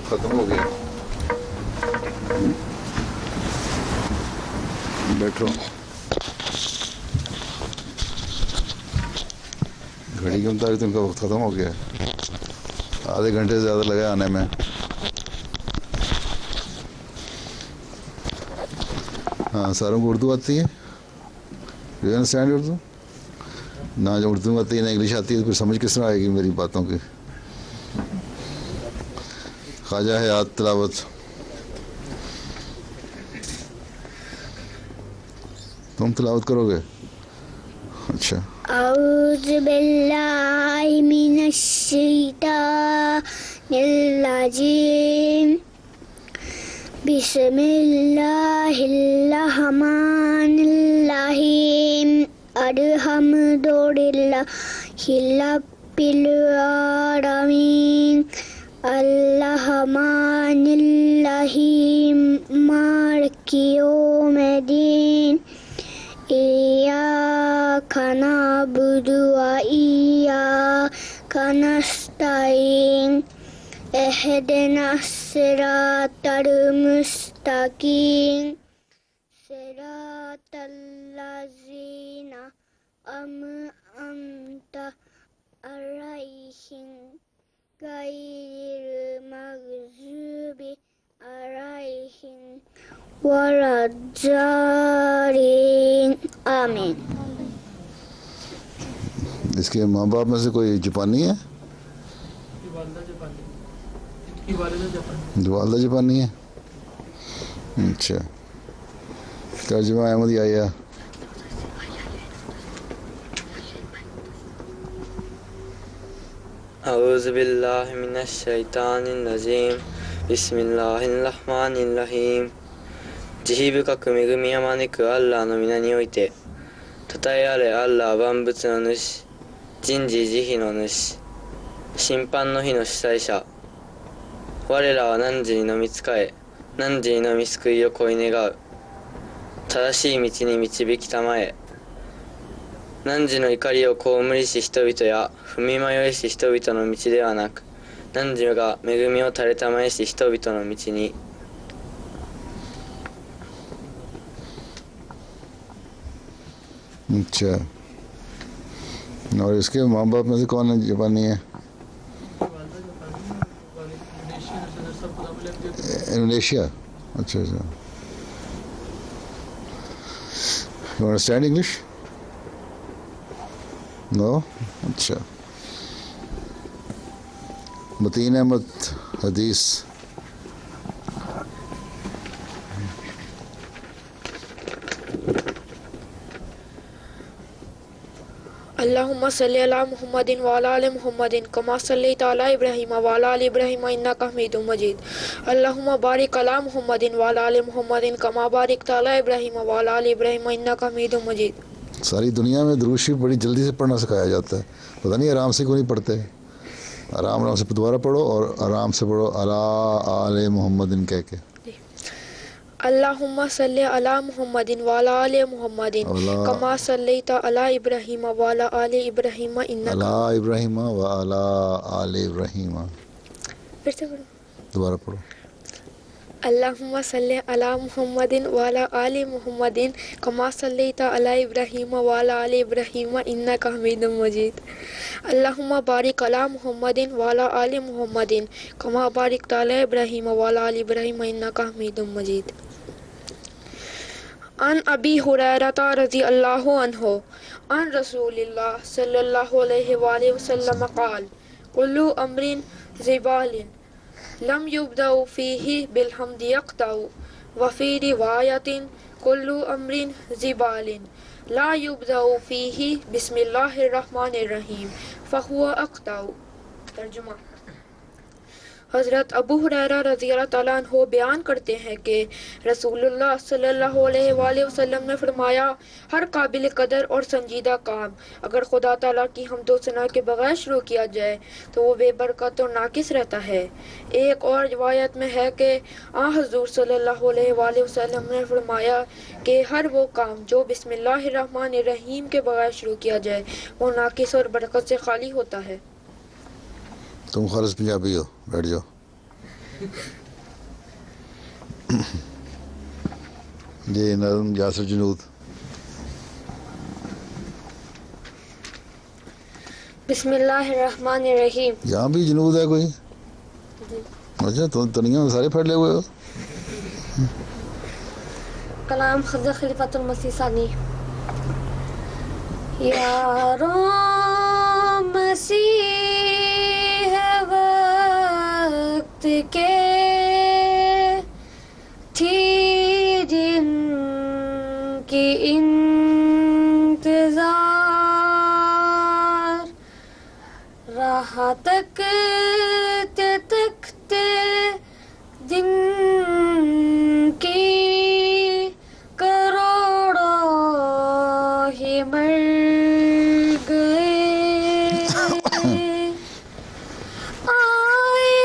ختم ہو گیا. بیٹھو. گھڑی کے مطابق ان کا وقت ختم ہو گیا. آدھے گھنٹے سے زیادہ لگا آنے میں. ہاں ساروں کو اردو آتی ہے. Do you understand Urdu? نہ جو اردو آتی ہے نہ انگلش آتی ہے تو پھر سمجھ کس طرح آئے گی میری باتوں کی. خواجہ حیات تلاوت. تم تلاوت کرو گے؟ اچھا. اعوذ باللہ من الشیطان الرجیم بسم اللہ الرحمن الرحیم الحمد للہ رب العالمین الرحمن الرحیم مالک یوم الدین ایاک نعبد و ایاک نستعین اہدنا الصراط المستقیم صراط الذین انعمت علیہم غیر المغضوب علیہم ولا الضالین آمین. اس کے ماں باپ میں سے کوئی جاپانی ہے؟ والدہ جاپانی ہے. اچھا. ترجمہ احمدی آیا. اعوذ باللہ من الشیطان الرجیم بسم اللہ الرحمن الرحیم慈悲深く恵みあまねくアッラーの皆において、称えあれアッラー万物の主、人事慈悲の主、審判の日の主催者。我らは汝にのみ仕え、汝にのみ救いを恋願う。正しい道に導きたまえ。汝の怒りを被りし人々や踏み迷いし人々の道ではなく、汝が恵みを垂れたまえし人々の道に。اچھا. اور اس کے ماں باپ میں سے کون ہے جاپانی ہے؟ انڈونیشیا. اچھا اچھا. You understand English? نو. اچھا. متین احمد حدیث. اللہم صلی علی محمد وعلی آل محمد کما صلیت علی ابراہیم وعلی آل ابراہیم انک حمید مجید. اللہم بارک علی محمد وعلی آل محمد کما بارکت علی ابراہیم وعلی آل ابراہیم انک حمید مجید. ساری دنیا میں درود شریف بڑی جلدی سے پڑھنا سکھایا جاتا ہے. پتہ نہیں آرام سے کیوں نہیں پڑھتے. آرام سے دوبارہ پڑھو اور آرام سے پڑھو علی آل محمد کہہ کے. اللہم صلی علی محمد وعلی آل محمد کما صلیت علی ابراہیم وعلی آل ابراہیم انک. علی ابراہیم وعلی آل ابراہیم. پھر سے پڑھو. دوبارہ پڑھو. اللہم صلی علی محمد وعلی آل محمد کما صلیت علی ابراہیم وعلی آل ابراہیم انک حمید مجید. اللہم بارک علی محمد وعلی آل محمد کما بارکت علی ابراہیم وعلی آل ابراہیم انک حمید مجید. عن ابی ہریرہ رضی اللہ عنہ عن رسول اللہ صلی اللہ علیہ وآلہ وسلم قال کل امر زبال لم یبدأ فیہ بالحمد یقطع وفی روایت کل امر زبال لا یبدأ فیہ بسم اللہ الرحمن الرحیم فہو اقطع. ترجمہ. حضرت ابو ہریرہ رضی اللہ تعالیٰ عنہ بیان کرتے ہیں کہ رسول اللہ صلی اللہ علیہ وآلہ وسلم نے فرمایا ہر قابل قدر اور سنجیدہ کام اگر خدا تعالیٰ کی حمد و ثنا کے بغیر شروع کیا جائے تو وہ بے برکت اور ناقص رہتا ہے. ایک اور روایت میں ہے کہ حضور صلی اللہ علیہ وآلہ وسلم نے فرمایا کہ ہر وہ کام جو بسم اللہ الرحمن الرحیم کے بغیر شروع کیا جائے وہ ناقص اور برکت سے خالی ہوتا ہے. تم خالص پنجابی ہو، بیٹھ جاؤ. یہ نظم یاسر جنود. بسم اللہ الرحمن الرحیم. یہاں بھی جنود ہے کوئی؟ اچھا دنیا میں سارے پڑھ لے ہوئے ہو. کلام حضرت خلیفۃ المسیح ثانی. یاروں مسیح وقت کے تھی جن کی انتظار، راہ تکتے تکتے دن کی کروڑوں ہی مر گئے. آئے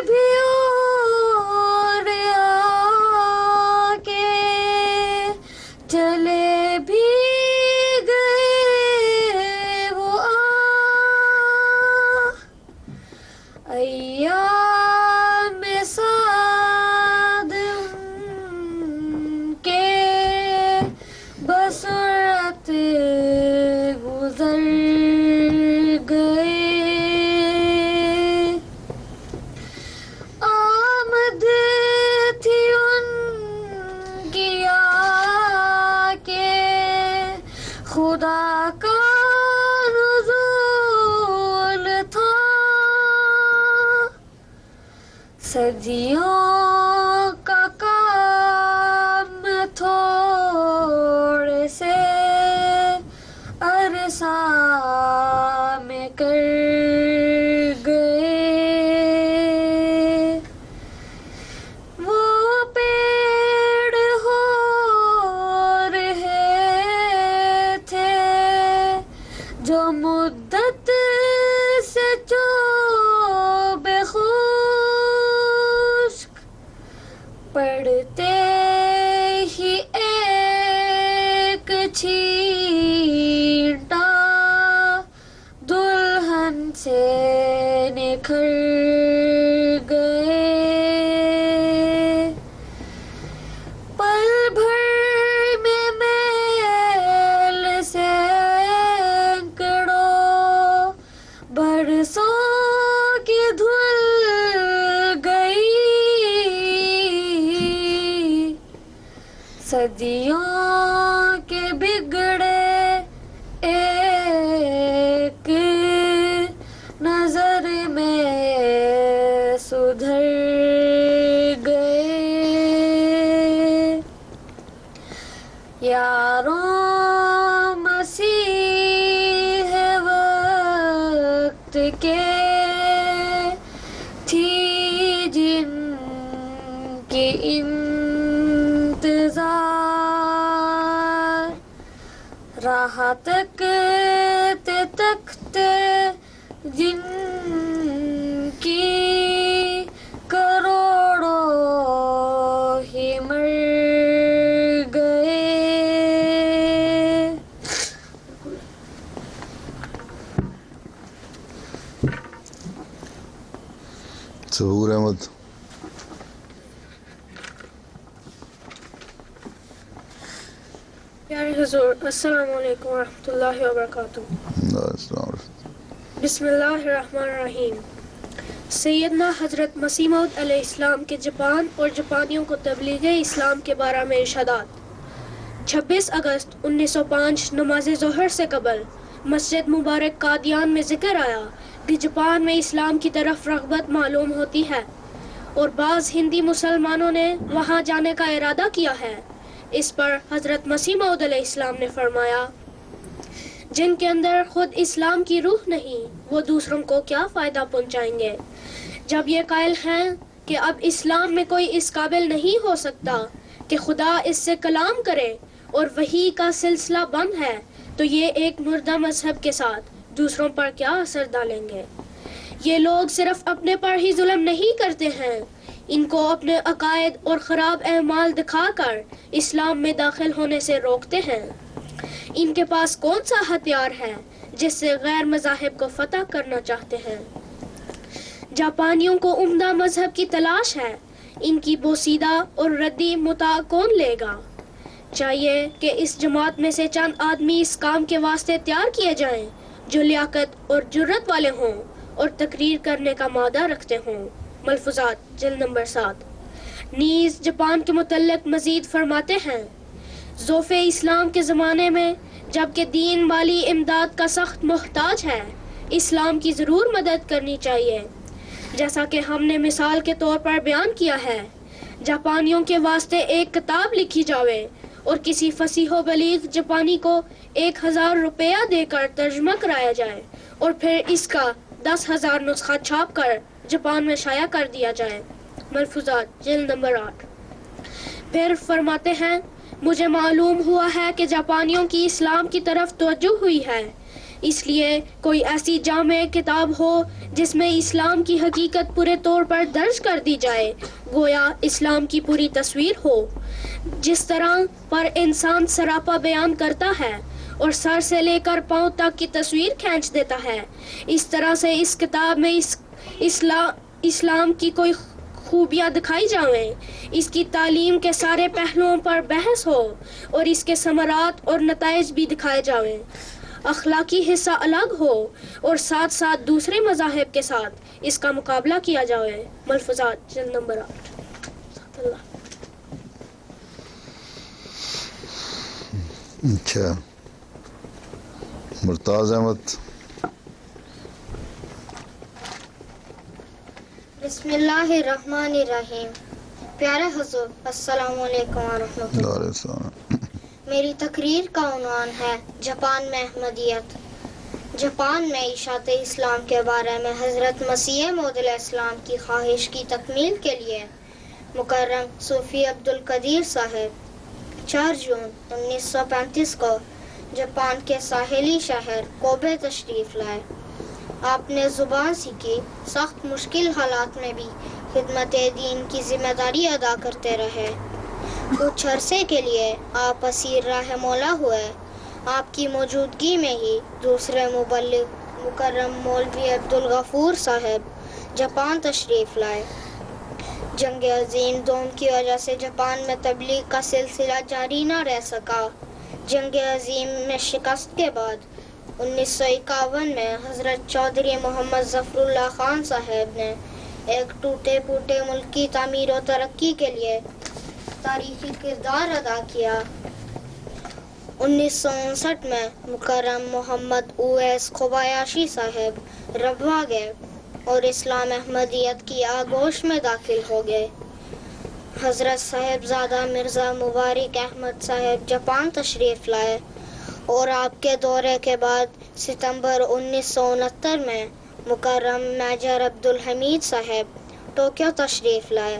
بھی اور آ کے چلے بھی گئے وہ ایام سعد کے بسرت گزر گئے. آمد تھی ان کی آ کے خدا کا نزول تھا، صدیوں کا کام تھوڑے سے عرصہ میں کر گئے. وہ پیڑ ہو رہے تھے جو مدت سے چوب خشک پڑتے ہی ایک چھینٹا دلہن سے نکھر گئے. پل بھر میں میل سے سینکڑوں برسوں کی دھل گئی. صدیوں کے بگڑے ایک نظر میں سدھر گئے. یاروں مسیح وقت کے تھی جن کی انتظار، راہ تکتے تکتے جن کی کروڑوں ہی مر گئے. ظہور احمد. پیارے حضور السلام علیکم ورحمۃ اللہ وبرکاتہ. بسم اللہ الرحمن الرحیم. سیدنا حضرت مسیح موعود علیہ السلام کے جاپان اور جاپانیوں کو تبلیغ اسلام کے بارے میں ارشادات. 26 اگست 1905 نماز ظہر سے قبل مسجد مبارک قادیان میں ذکر آیا کہ جاپان میں اسلام کی طرف رغبت معلوم ہوتی ہے اور بعض ہندی مسلمانوں نے وہاں جانے کا ارادہ کیا ہے. اس پر حضرت مسیح موعود علیہ السلام نے فرمایا، جن کے اندر خود اسلام کی روح نہیں وہ دوسروں کو کیا فائدہ پہنچائیں گے. جب یہ قائل ہیں کہ اب اسلام میں کوئی اس قابل نہیں ہو سکتا کہ خدا اس سے کلام کرے اور وحی کا سلسلہ بند ہے، تو یہ ایک مردہ مذہب کے ساتھ دوسروں پر کیا اثر ڈالیں گے. یہ لوگ صرف اپنے پر ہی ظلم نہیں کرتے ہیں، ان کو اپنے عقائد اور خراب اعمال دکھا کر اسلام میں داخل ہونے سے روکتے ہیں. ان کے پاس کون سا ہتھیار ہے جس سے غیر مذاہب کو فتح کرنا چاہتے ہیں؟ جاپانیوں کو عمدہ مذہب کی تلاش ہے، ان کی بوسیدہ اور ردی متاع کون لے گا؟ چاہیے کہ اس جماعت میں سے چند آدمی اس کام کے واسطے تیار کیے جائیں جو لیاقت اور جرت والے ہوں اور تقریر کرنے کا مادہ رکھتے ہوں۔ ملفوظات جلد نمبر 7۔ نیز جاپان کے متعلق مزید فرماتے ہیں، ضعف اسلام کے زمانے میں جبکہ دین مالی امداد کا سخت محتاج ہے، اسلام کی ضرور مدد کرنی چاہیے۔ جیسا کہ ہم نے مثال کے طور پر بیان کیا ہے، جاپانیوں کے واسطے ایک کتاب لکھی جاوے اور کسی فصیح و بلیغ جاپانی کو 1000 روپیہ دے کر ترجمہ کرایا جائے اور پھر اس کا 10,000 نسخہ چھاپ کر جاپان میں شائع کر دیا جائے۔ ملفوظات جلد نمبر 8۔ پھر فرماتے ہیں، مجھے معلوم ہوا ہے کہ جاپانیوں کی اسلام کی طرف توجہ ہوئی ہے، اس لیے کوئی ایسی جامع کتاب ہو جس میں اسلام کی حقیقت پورے طور پر درج کر دی جائے، گویا اسلام کی پوری تصویر ہو، جس طرح پر انسان سراپا بیان کرتا ہے اور سر سے لے کر پاؤں تک کی تصویر کھینچ دیتا ہے، اس طرح سے اس کتاب میں اسلام کی کوئی خوبیاں دکھائی جائیں، اس کی تعلیم کے سارے پہلوؤں پر بحث ہو اور اس کے ثمرات اور نتائج بھی دکھائے جائیں، اخلاقی حصہ الگ ہو اور ساتھ ساتھ دوسرے مذاہب کے ساتھ اس کا مقابلہ کیا جائے۔ ملفوظات جلد نمبر 8۔ اچھا، مرتاز احمد۔ بسم اللہ الرحمن الرحیم۔ پیارے حضور السلام علیکم ورحمۃ اللہ۔ علیہ السلام۔ میری تقریر کا عنوان ہے جاپان میں احمدیت۔ جاپان میں اشاعت اسلام کے بارے میں حضرت مسیح موعود علیہ السلام کی خواہش کی تکمیل کے لیے مکرم صوفی عبدالقدیر صاحب 4 جون 1935 کو جاپان کے ساحلی شہر کوبے تشریف لائے۔ آپ نے زبان سیکھی، سخت مشکل حالات میں بھی خدمت دین کی ذمہ داری ادا کرتے رہے۔ کچھ عرصے کے لیے آپ اسیر راہ مولا ہوئے۔ آپ کی موجودگی میں ہی دوسرے مبلغ مکرم مولوی عبدالغفور صاحب جاپان تشریف لائے۔ جنگ عظیم دوم کی وجہ سے جاپان میں تبلیغ کا سلسلہ جاری نہ رہ سکا۔ جنگ عظیم میں شکست کے بعد 1951 میں حضرت چودھری محمد ظفر اللہ خان صاحب نے ایک ٹوٹے پھوٹے ملک کی تعمیر و ترقی کے لیے تاریخی کردار ادا کیا۔ 1959 میں مکرم محمد اویس کوبایاشی صاحب ربوہ گئے اور اسلام احمدیت کی آغوش میں داخل ہو گئے۔ حضرت صاحبزادہ مرزا مبارک احمد صاحب جاپان تشریف لائے اور آپ کے دورے کے بعد ستمبر 1969 میں مکرم میجر عبدالحمید صاحب ٹوکیو تشریف لائے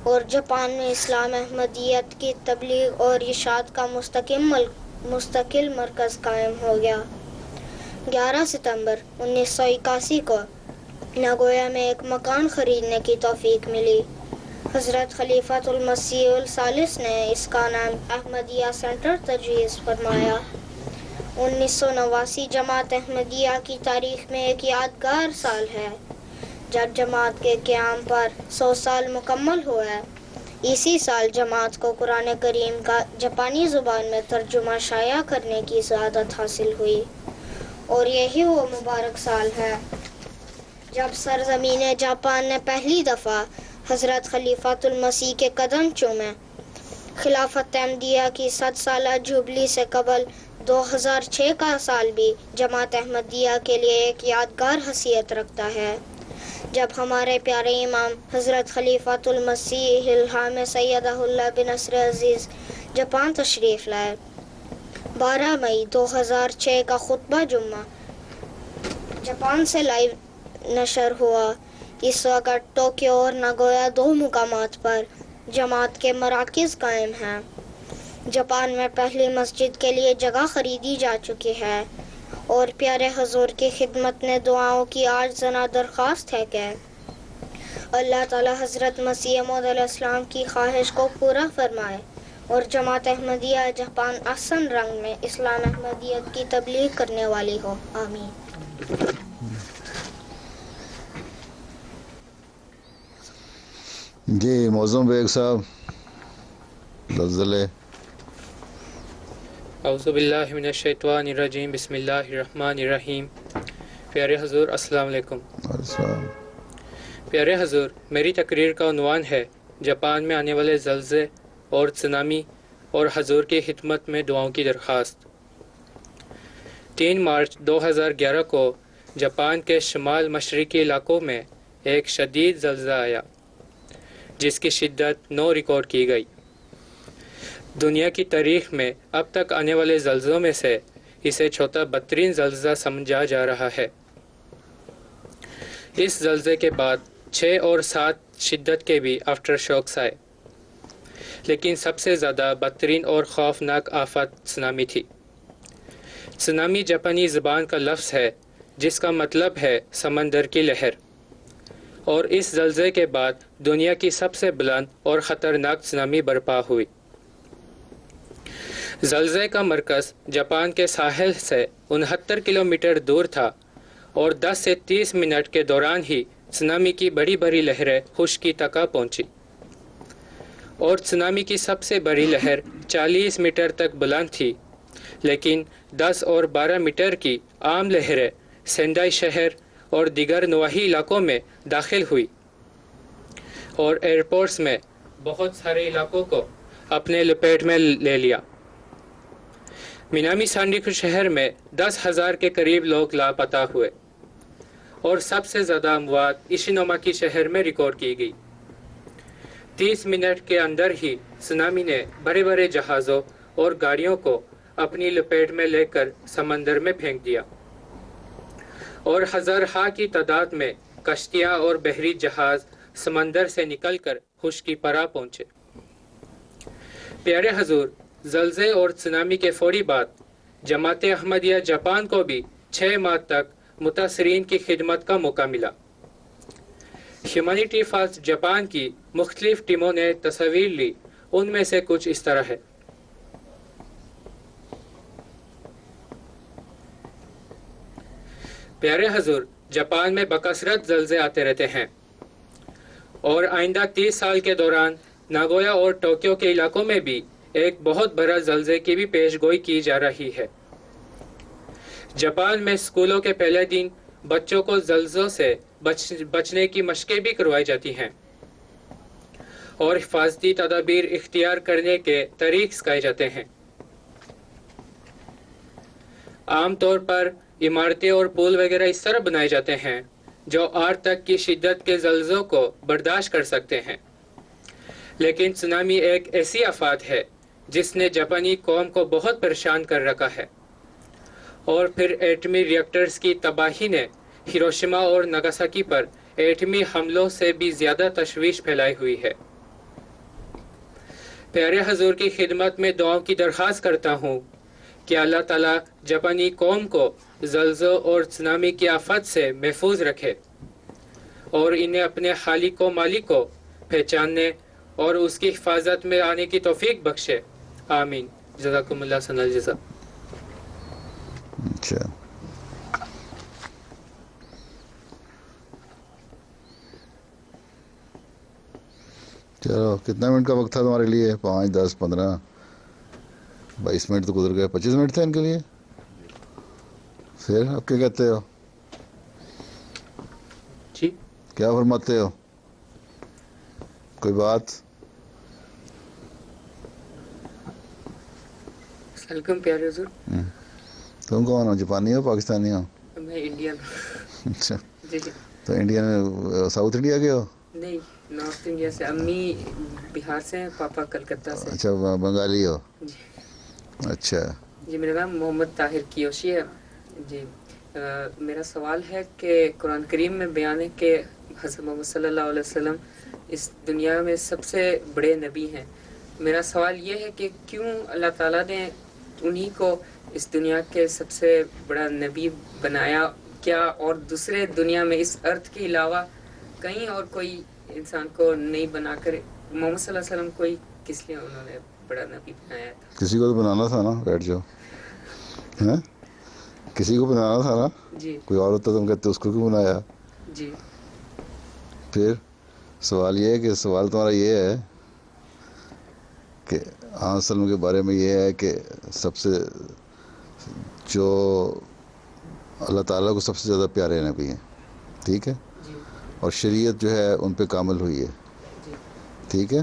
اور جاپان میں اسلام احمدیت کی تبلیغ اور اشاعت کا مستقل مرکز قائم ہو گیا۔ 11 ستمبر 1981 کو ناگویا میں ایک مکان خریدنے کی توفیق ملی۔ حضرت خلیفۃ المسیح الثالث نے اس کا نام احمدیہ سینٹر تجویز فرمایا۔ 1989 جماعت احمدیہ کی تاریخ میں ایک یادگار سال ہے، جب جماعت کے قیام پر 100 سال مکمل ہوئے۔ اسی سال جماعت کو قرآن کریم کا جاپانی زبان میں ترجمہ شائع کرنے کی سعادت حاصل ہوئی، اور یہی وہ مبارک سال ہے جب سرزمین جاپان نے پہلی دفعہ حضرت خلیفۃ المسیح کے قدم چومے۔ خلافت احمدیہ کی 100 سالہ جوبلی سے قبل 2006 کا سال بھی جماعت احمدیہ کے لیے ایک یادگار حیثیت رکھتا ہے، جب ہمارے پیارے امام حضرت خلیفۃ المسیح الہام سیدہ اللہ بن نصر عزیز جاپان تشریف لائے۔ 12 مئی 2006 کا خطبہ جمعہ جاپان سے لائیو نشر ہوا۔ اس وقت ٹوکیو اور ناگویا 2 مقامات پر جماعت کے مراکز قائم ہیں۔ جاپان میں پہلی مسجد کے لیے جگہ خریدی جا چکی ہے، اور پیارے حضور کی خدمت نے دعاؤں کی عاجزانہ درخواست ہے کہ اللہ تعالی حضرت مسیح موعود علیہ السلام کی خواہش کو پورا فرمائے اور جماعت احمدیہ جاپان احسن رنگ میں اسلام احمدیت کی تبلیغ کرنے والی ہو، آمین۔ جی موزم بیگ صاحب زلزلے. اعوذ باللہ من الشیطان الرجیم بسم اللہ الرحمن الرحیم. پیارے حضور السلام علیکم. پیارے حضور، میری تقریر کا عنوان ہے جاپان میں آنے والے زلزلے اور سونامی اور حضور کی خدمت میں دعاؤں کی درخواست. 3 مارچ 2011 کو جاپان کے شمال مشرقی علاقوں میں ایک شدید زلزلہ آیا جس کی شدت 9 ریکارڈ کی گئی. دنیا کی تاریخ میں اب تک آنے والے زلزلوں میں سے اسے چوتھا بدترین زلزلہ سمجھا جا رہا ہے. اس زلزلے کے بعد 6 اور 7 شدت کے بھی آفٹر شاکس آئے، لیکن سب سے زیادہ بدترین اور خوفناک آفت سونامی تھی. سونامی جاپانی زبان کا لفظ ہے جس کا مطلب ہے سمندر کی لہر، اور اس زلزلے کے بعد دنیا کی سب سے بلند اور خطرناک سونامی برپا ہوئی. زلزلے کا مرکز جاپان کے ساحل سے 69 کلومیٹر دور تھا اور 10 سے 30 منٹ کے دوران ہی سونامی کی بڑی بڑی لہریں خشکی تک پہنچی، اور سونامی کی سب سے بڑی لہر 40 میٹر تک بلند تھی، لیکن 10 اور 12 میٹر کی عام لہریں سینڈائی شہر اور دیگر نواحی علاقوں میں داخل ہوئی اور ایئرپورٹس میں بہت سارے علاقوں کو اپنے لپیٹ میں لے لیا. مینامی سانڈیکو شہر میں 10,000 کے قریب لوگ لاپتہ ہوئے اور سب سے زیادہ اموات ایشینوماکی شہر میں ریکارڈ کی گئی. 30 منٹ کے اندر ہی سونامی نے بڑے بڑے جہازوں اور گاڑیوں کو اپنی لپیٹ میں لے کر سمندر میں پھینک دیا، اور ہزارہا کی تعداد میں کشتیاں اور بحری جہاز سمندر سے نکل کر خشکی پر پہنچے. پیارے حضور، زلزلے اور سونامی کے فوری بعد جماعت احمدیہ جاپان کو بھی 6 ماہ تک متاثرین کی خدمت کا موقع ملا. ہیومینٹی فاسٹ جاپان کی مختلف ٹیموں نے تصاویر لی، ان میں سے کچھ اس طرح ہے. پیارے حضور، جاپان میں بکثرت زلزلے آتے رہتے ہیں، اور آئندہ 30 سال کے دوران ناگویا اور ٹوکیو کے علاقوں میں بھی ایک بہت بڑا زلزلے کی بھی پیش گوئی کی جا رہی ہے. جاپان میں اسکولوں کے پہلے دن بچوں کو زلزلوں سے بچنے کی مشقیں بھی کروائی جاتی ہیں اور حفاظتی تدابیر اختیار کرنے کے طریق سکھائے جاتے ہیں. عام طور پر عمارتیں اور پل وغیرہ اس طرح بنائے جاتے ہیں جو 8 تک کی شدت کے زلزلوں کو برداشت کر سکتے ہیں، لیکن سونامی ایک ایسی آفات ہے جس نے جاپانی قوم کو بہت پریشان کر رکھا ہے، اور پھر ایٹمی ری ایکٹرز کی تباہی نے ہیروشیما اور ناگاساکی پر ایٹمی حملوں سے بھی زیادہ تشویش پھیلائی ہوئی ہے. پیارے حضور کی خدمت میں دعاؤں کی درخواست کرتا ہوں کہ اللہ تعالیٰ جاپانی قوم کو زلزلوں اور سونامی کی آفت سے محفوظ رکھے اور انہیں اپنے خالق و مالک کو پہچاننے اور اس کی حفاظت میں آنے کی توفیق بخشے. آمین. جزاکم اللہ ثنا الجزا. اچھا، چلو کتنا منٹ کا وقت تھا تمہارے لیے؟ 5 10 15 22 منٹ تو گزر گئے. 25 منٹ تھے ان کے لیے. پھر اب کیا کہتے ہو؟ جی کیا فرماتے ہو؟ کوئی بات؟ ویلکم پیارے حضور. تم کون ہو؟ جاپانی ہو پاکستانی ہو؟ میں انڈین. اچھا، جی جی. تو انڈیا میں ساؤتھ انڈیا کے ہو؟ نہیں، نارتھ انڈیا سے. امی بہار سے ہیں، پاپا کلکتہ سے. اچھا، بنگالی ہو؟ جی اچھا. جی، میرا نام محمد طاہر کیوشی ہے. جی، میرا سوال ہے کہ قرآن کریم میں بیان ہے کہ حضرت محمد صلی اللہ علیہ وسلم اس دنیا میں سب سے بڑے نبی ہیں. میرا سوال یہ ہے کہ کیوں اللہ تعالیٰ نے انہی کو اس دنیا کے سب سے بڑا نبی بنایا؟ کیا اور دوسرے دنیا میں اس ارتھ کے علاوہ کہیں اور کوئی انسان کو نہیں بنا کر محمد صلی اللہ علیہ وسلم کو ہی کس لیے انہوں نے بڑا نبی بنایا تھا؟ کسی کو تو بنانا تھا نا. بیٹھ جاؤ. کسی کو بنانا تھا نا. جی. کوئی اور ہوتا تم کہتے اس کو کیوں بنایا؟ جی. پھر سوال یہ ہے کہ سوال تمہارا یہ ہے کہ آن سلم کے بارے میں یہ ہے کہ سب سے جو اللہ تعالیٰ کو سب سے زیادہ پیارے نبی ہیں، ٹھیک ہے، اور شریعت جو ہے ان پہ کامل ہوئی ہے، ٹھیک ہے،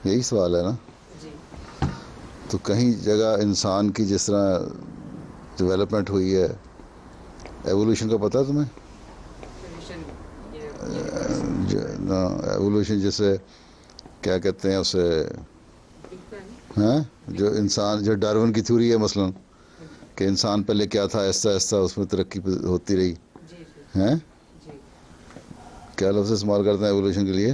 یہی سوال ہے نا؟ تو کہیں جگہ انسان کی جس طرح ڈیولپمنٹ ہوئی ہے، ایوولوشن کا پتہ ہے تمہیں؟ ایوولوشن جسے کیا کہتے ہیں اسے، ہاں، جو انسان، جو ڈارون کی تھیوری ہے مثلا کہ انسان پہلے کیا تھا، آہستہ آہستہ اس میں ترقی ہوتی رہی، ہیں؟ کیا لفظ استعمال کرتے ہیں ایوولوشن کے لیے؟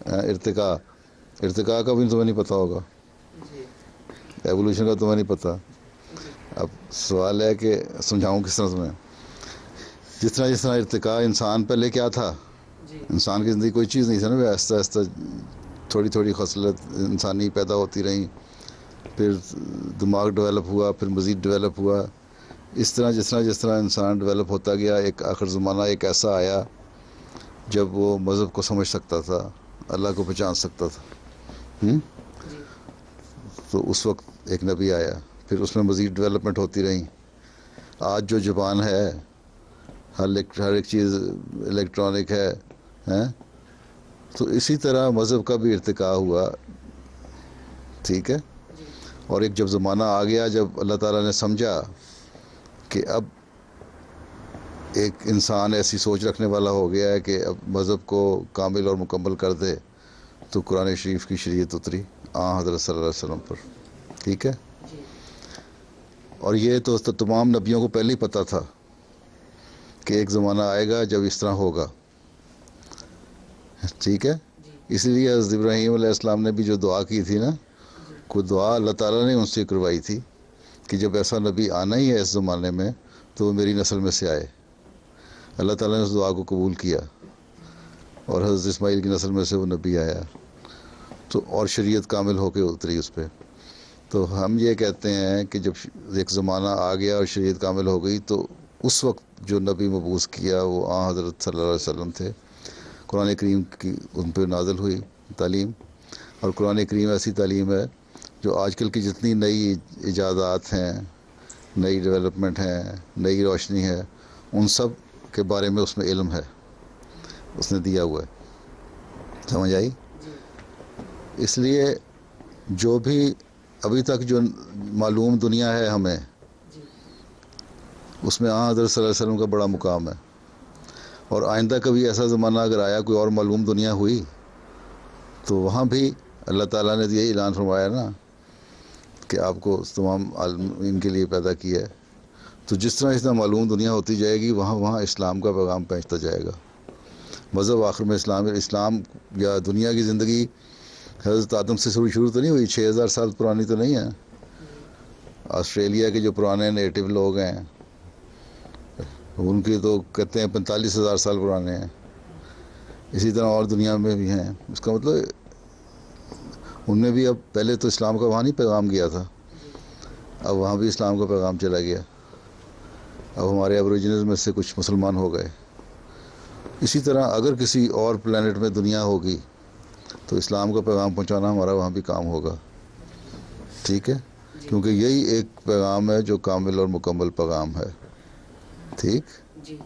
ارتقاء کا بھی تمہیں نہیں پتہ ہوگا، ایوولوشن کا تمہیں نہیں پتہ۔ اب سوال ہے کہ سمجھاؤں کس طرح تمہیں؟ جس طرح ارتقاء، انسان پہلے کیا تھا، انسان کی زندگی کوئی چیز نہیں تھی نا، آہستہ آہستہ تھوڑی تھوڑی خصلت انسانی پیدا ہوتی رہیں، پھر دماغ ڈیولپ ہوا، پھر مزید ڈیولپ ہوا، اس طرح جس طرح انسان ڈیولپ ہوتا گیا، ایک آخر زمانہ ایک ایسا آیا جب وہ مذہب کو سمجھ سکتا تھا، اللہ کو پہچان سکتا تھا، تو اس وقت ایک نبی آیا، پھر اس میں مزید ڈیولپمنٹ ہوتی رہیں۔ آج جو زبان ہے، ہر ایک چیز الیکٹرانک ہے، تو اسی طرح مذہب کا بھی ارتقاء ہوا، ٹھیک ہے۔ اور ایک جب زمانہ آ گیا جب اللہ تعالیٰ نے سمجھا کہ اب ایک انسان ایسی سوچ رکھنے والا ہو گیا ہے کہ اب مذہب کو کامل اور مکمل کر دے، تو قرآن شریف کی شریعت اتری حضرت صلی اللہ علیہ وسلم پر، ٹھیک ہے۔ اور یہ تو تمام نبیوں کو پہلے ہی پتہ تھا کہ ایک زمانہ آئے گا جب اس طرح ہوگا، ٹھیک ہے۔ اسی لیے حضرت ابراہیم علیہ السلام نے بھی جو دعا کی تھی نا، کوئی دعا اللہ تعالیٰ نے ان سے کروائی تھی کہ جب ایسا نبی آنا ہی ہے اس زمانے میں تو وہ میری نسل میں سے آئے۔ اللہ تعالیٰ نے اس دعا کو قبول کیا اور حضرت اسماعیل کی نسل میں سے وہ نبی آیا، تو اور شریعت کامل ہو کے اتری اس پہ۔ تو ہم یہ کہتے ہیں کہ جب ایک زمانہ آ گیا اور شریعت کامل ہو گئی، تو اس وقت جو نبی مبعوث کیا وہ حضرت صلی اللہ علیہ وسلم تھے۔ قرآن کریم کی ان پہ نازل ہوئی تعلیم، اور قرآن کریم ایسی تعلیم ہے جو آج کل کی جتنی نئی ایجادات ہیں، نئی ڈیولپمنٹ ہیں، نئی روشنی ہے، ان سب کے بارے میں اس میں علم ہے، اس نے دیا ہوا ہے، سمجھ آئی؟ اس لیے جو بھی ابھی تک جو معلوم دنیا ہے ہمیں، اس میں حضرت صلی اللہ علیہ وسلم کا بڑا مقام ہے، اور آئندہ کبھی ایسا زمانہ اگر آیا کوئی اور معلوم دنیا ہوئی تو وہاں بھی اللہ تعالیٰ نے یہی اعلان فرمایا نا کہ آپ کو تمام عالمین کے لیے پیدا کیا ہے، تو جس طرح معلوم دنیا ہوتی جائے گی وہاں اسلام کا پیغام پہنچتا جائے گا۔ مذہب آخر میں اسلام یا دنیا کی زندگی حضرت آدم سے شروع تو نہیں ہوئی، 6000 سال پرانی تو نہیں ہے۔ آسٹریلیا کے جو پرانے نیٹو لوگ ہیں ان کی تو کہتے ہیں 45,000 سال پرانے ہیں، اسی طرح اور دنیا میں بھی ہیں۔ اس کا مطلب ان میں بھی اب پہلے تو اسلام کا وہاں نہیں پیغام گیا تھا، اب وہاں بھی اسلام کا پیغام چلا گیا، اب ہمارے ایبوریجنز میں سے کچھ مسلمان ہو گئے۔ اسی طرح اگر کسی اور پلانٹ میں دنیا ہوگی تو اسلام کا پیغام پہنچانا ہمارا وہاں بھی کام ہوگا، ٹھیک ہے، کیونکہ یہی ایک پیغام ہے جو کامل اور مکمل پیغام ہے، ٹھیک؟ جی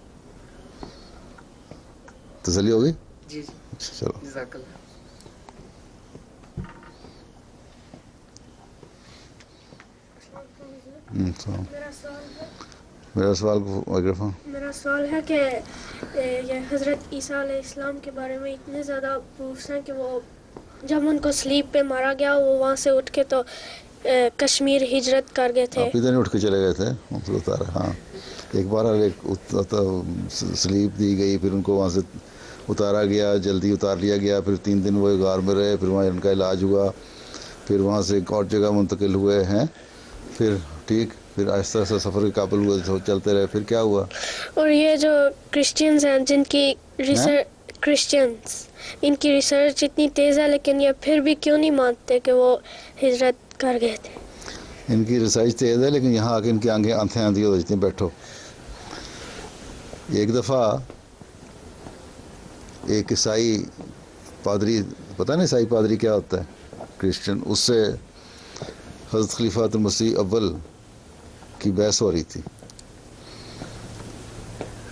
تسلی ہوگی؟ جی چلو۔ جزاک اللہ۔ میرا سوال مائیکروفون۔ میرا سوال ہے کہ یہ حضرت عیسیٰ علیہ السلام کے بارے میں اتنے زیادہ پروفس ہیں کہ وہ جب ان کو سلیپ پہ مارا گیا وہ وہاں سے اٹھ کے تو کشمیر ہجرت کر گئے تھے۔ آپ ادھر نہیں اٹھ کے چلے گئے تھے، اتارا، ہاں، ایک بار سلیپ دی گئی، پھر ان کو وہاں سے اتارا گیا، جلدی اتار لیا گیا، پھر 3 دن وہ غار میں رہے، پھر وہاں ان کا علاج ہوا، پھر وہاں سے ایک اور جگہ منتقل ہوئے ہیں، پھر ٹھیک، پھر آہستہ آہستہ سفر کے قابل ہوئے، چلتے رہے، پھر کیا ہوا؟ اور یہ جو کرسچنز ہیں جن کی کرسچنز ان کی ریسرچ اتنی تیز ہے، لیکن یہ پھر بھی کیوں نہیں مانتے کہ وہ ہجرت کر گئے تھے؟ ان کی ریسرچ تیز ہے لیکن یہاں آ کے ان کی آنکھیں آندھی ہو جاتی ہیں۔ بیٹھو، ایک دفعہ ایک عیسائی پادری، پتہ نہیں عیسائی پادری کیا ہوتا ہے، کرسچن، اس سے حضرت خلیفۃ المسیح اول کی بحث ہو رہی تھی،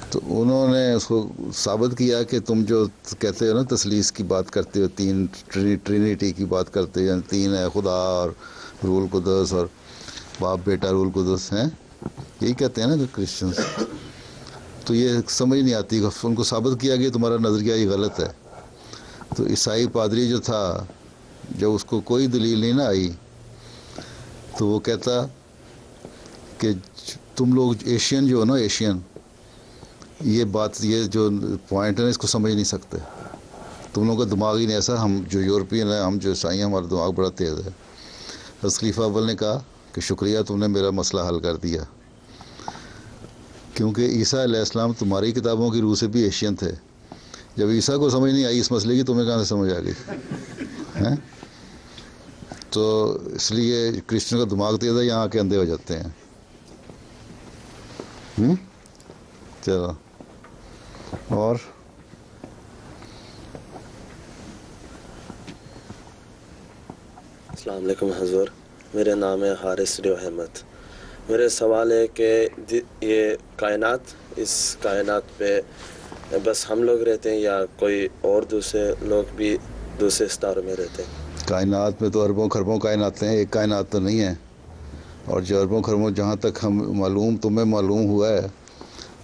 تو انہوں نے اس کو ثابت کیا کہ تم جو کہتے ہو نا تثلیث کی بات کرتے ہو، تین ٹرینیٹی کی بات کرتے ہو، یعنی تین ہے، خدا اور روح القدس اور باپ بیٹا روح القدس ہیں، یہی کہتے ہیں نا کرسچنس، تو یہ سمجھ نہیں آتی، ان کو ثابت کیا کہ تمہارا نظریہ یہ غلط ہے. تو عیسائی پادری جو تھا، جب اس کو کوئی دلیل نہیں نہ آئی تو وہ کہتا کہ تم لوگ ایشین جو ہو نا، ایشین، یہ بات، یہ جو پوائنٹ ہے نا، اس کو سمجھ نہیں سکتے، تم لوگوں کا دماغ ہی نہیں ایسا، ہم جو یورپین ہیں، ہم جو عیسائی ہیں، ہمارا دماغ بڑا تیز ہے. حضرت خلیفہ اول نے کہا کہ شکریہ، تم نے میرا مسئلہ حل کر دیا، کیونکہ عیسیٰ علیہ السلام تمہاری کتابوں کی روح سے بھی ایشین تھے. جب عیسیٰ کو سمجھ نہیں آئی اس مسئلے کی، تمہیں کہاں سے سمجھ آ گئی؟ تو اس لیے کرسچن کا دماغ تیز ہے، یہاں کے اندھے ہو جاتے ہیں. چلو، اور السلام علیکم حضور، میرا نام ہے حارث ریو احمد. میرا سوال ہے کہ یہ کائنات، اس کائنات پہ بس ہم لوگ رہتے ہیں یا کوئی اور دوسرے لوگ بھی دوسرے ستاروں میں رہتے ہیں؟ کائنات میں تو اربوں خربوں کائنات ہیں، ایک کائنات تو نہیں ہے. اور جو اربوں خربوں، جہاں تک ہم تمہیں معلوم ہوا ہے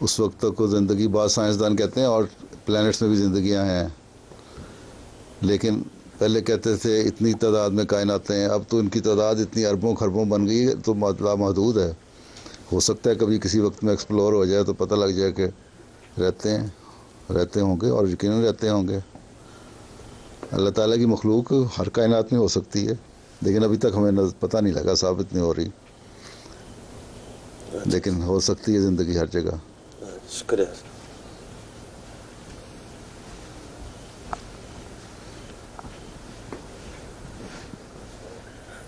اس وقت تک کو زندگی، بعض سائنسدان کہتے ہیں اور پلینٹس میں بھی زندگیاں ہیں، لیکن پہلے کہتے تھے اتنی تعداد میں کائناتیں ہیں، اب تو ان کی تعداد اتنی اربوں خربوں بن گئی ہے تو لامحدود ہے. ہو سکتا ہے کبھی کسی وقت میں ایکسپلور ہو جائے تو پتہ لگ جائے کہ رہتے ہوں گے، اور یقیناً رہتے ہوں گے. اللہ تعالیٰ کی مخلوق ہر کائنات میں ہو سکتی ہے، لیکن ابھی تک ہمیں پتہ نہیں لگا، ثابت نہیں ہو رہی، لیکن ہو سکتی ہے زندگی ہر جگہ. شکریہ.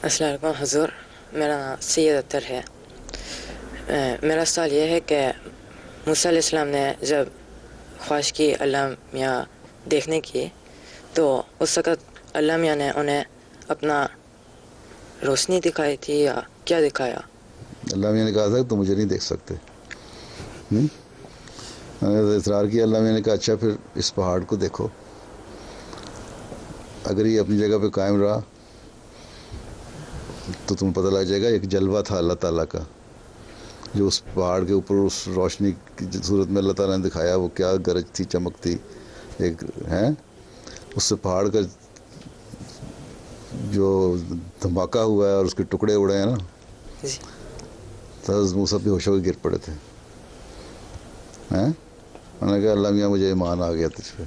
السلام علیکم حضور، میرا نام سید اختر ہے. میرا سوال یہ ہے کہ موسیٰ علیہ السلام نے جب خواہش کی اللہ میاں دیکھنے کی، تو اس وقت اللہ میاں نے انہیں اپنا روشنی دکھائی تھی یا کیا دکھایا؟ اللہ میاں نے کہا تھا کہ تم مجھے نہیں دیکھ سکتے. اصرار کیا، اللہ میاں نے کہا اچھا پھر اس پہاڑ کو دیکھو، اگر یہ اپنی جگہ پہ قائم رہا تو تمہیں پتہ لگ جائے گا. ایک جلوہ تھا اللہ تعالیٰ کا جو اس پہاڑ کے اوپر اس روشنی کی صورت میں اللہ تعالیٰ نے دکھایا، وہ کیا گرج تھی، چمک تھی، ایک ہے. اس سے پہاڑ کا جو دھماکہ ہوا ہے اور اس کے ٹکڑے اڑے ہیں نا، تو حضرت موسیٰ بے ہوش ہو کے گر پڑے تھے. میں نے کہا اللہ میاں مجھے ایمان آ گیا تجھ پہ.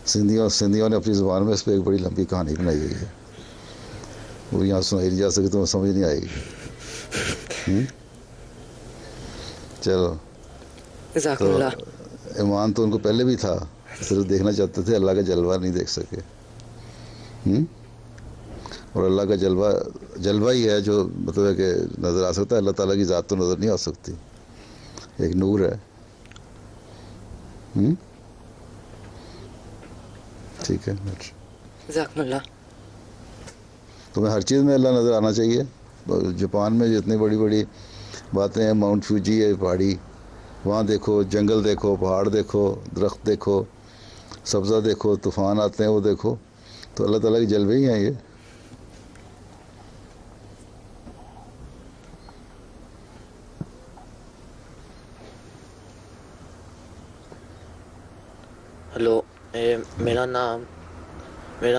سندھیوں نے اپنی زبان میں اس پہ ایک بڑی لمبی کہانی بنائی ہوئی ہے، وہ یہاں سنائی نہیں جا سکتی، تمہیں سمجھ نہیں آئے گی. چلو، جزاک تو اللہ. ایمان تو ان کو پہلے بھی تھا، صرف دیکھنا چاہتے تھے، اللہ کا جلوہ نہیں دیکھ سکے. اور اللہ کا جلوہ ہی ہے جو مطلب ہے کہ نظر آ سکتا ہے، اللہ تعالیٰ کی ذات تو نظر نہیں آ سکتی، ایک نور ہے. ٹھیک ہے، جزاک اللہ. تمہیں ہر چیز میں اللہ نظر آنا چاہیے. جاپان میں جتنی بڑی بڑی باتیں ہیں، ماؤنٹ فوجی ہے پہاڑی، وہاں دیکھو، جنگل دیکھو، پہاڑ دیکھو، درخت دیکھو، سبزہ دیکھو، طوفان آتے ہیں وہ دیکھو، تو اللہ تعالیٰ کی جلوے ہی ہیں یہ. ہلو، میرا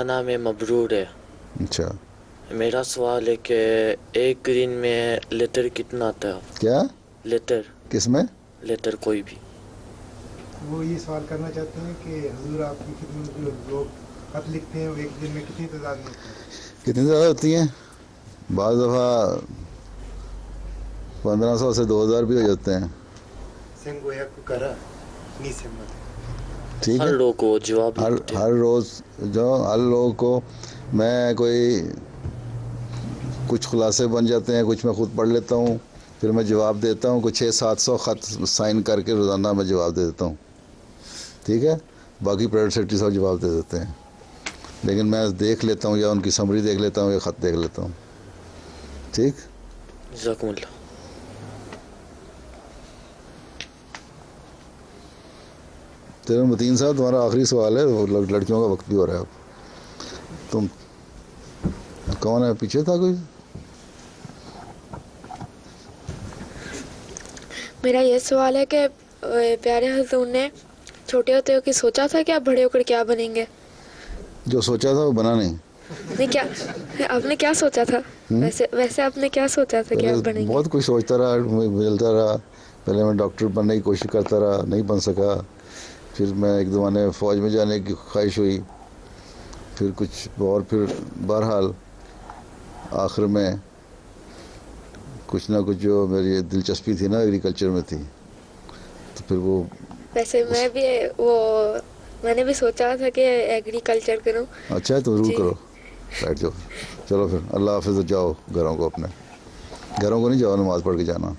نام ہے مبرور ہے. اچھا، میرا سوال ہے کہ ایک دن میں لیٹر کتنا آتا ہے؟ کیا لیٹر؟ کس میں؟ لیٹر کوئی بھی. وہ یہ سوال کرنا چاہتے ہیں کہ حضور آپ کی خدمت میں لوگ خط لکھتے ہیں، وہ ایک دن میں کتنی تعداد میں ہوتی ہے؟ کتنی زیادہ ہوتی ہیں؟ بعض دفعہ 1500 سے 2000 بھی ہو جاتے ہیں. سنگویا کو کرا نہیں سمت. ٹھیک ہے، ہر لوگ کو جواب لکھتے ہیں. ہر روز ہر لوگوں کو میں کوئی کچھ خلاصے بن جاتے ہیں، کچھ میں خود پڑھ لیتا ہوں، پھر میں جواب دیتا ہوں. کچھ 600-700 خط سائن کر کے روزانہ میں جواب دے دیتا ہوں. ٹھیک ہے, باقی پرائیویٹ سیکٹری صاحب جواب دے دیتے ہیں, لیکن میں دیکھ لیتا ہوں یا ان کی سمری دیکھ لیتا ہوں یا خط دیکھ لیتا ہوں. ٹھیک, جزاکم اللہ. تیرے متین صاحب تمہارا آخری سوال ہے, وہ لڑکیوں کا وقت بھی ہو رہا ہے اب. تم کون ہے, پیچھے تھا کوئی؟ میرا یہ سوال ہے کہ پیارے حضور نے چھوٹے ہوتے ہو کہ سوچا تھا کہ آپ بڑے ہو کر کیا بنیں گے؟ جو سوچا تھا وہ بنا نہیں. نہیں, کیا آپ نے کیا سوچا تھا؟ ویسے آپ نے کیا سوچا تھا کہ آپ بنیں گے؟ بہت کچھ سوچتا رہا, ملتا رہا. پہلے میں ڈاکٹر بننے کی کوشش کرتا رہا, نہیں بن سکا. پھر میں ایک زمانے فوج میں جانے کی خواہش ہوئی, پھر کچھ اور, پھر بہرحال آخر میں کچھ نہ کچھ جو میری دلچسپی تھی نا ایگریکلچر میں تھی, تو پھر وہ ویسے میں نے بھی سوچا تھا کہ ایگریکلچر کروں. اچھا ہے, تو ضرور کرو, بیٹھ جاؤ. چلو پھر اللہ حافظ, جاؤ گھروں کو, اپنے گھروں کو نہیں جاؤ, نماز پڑھ کے جانا.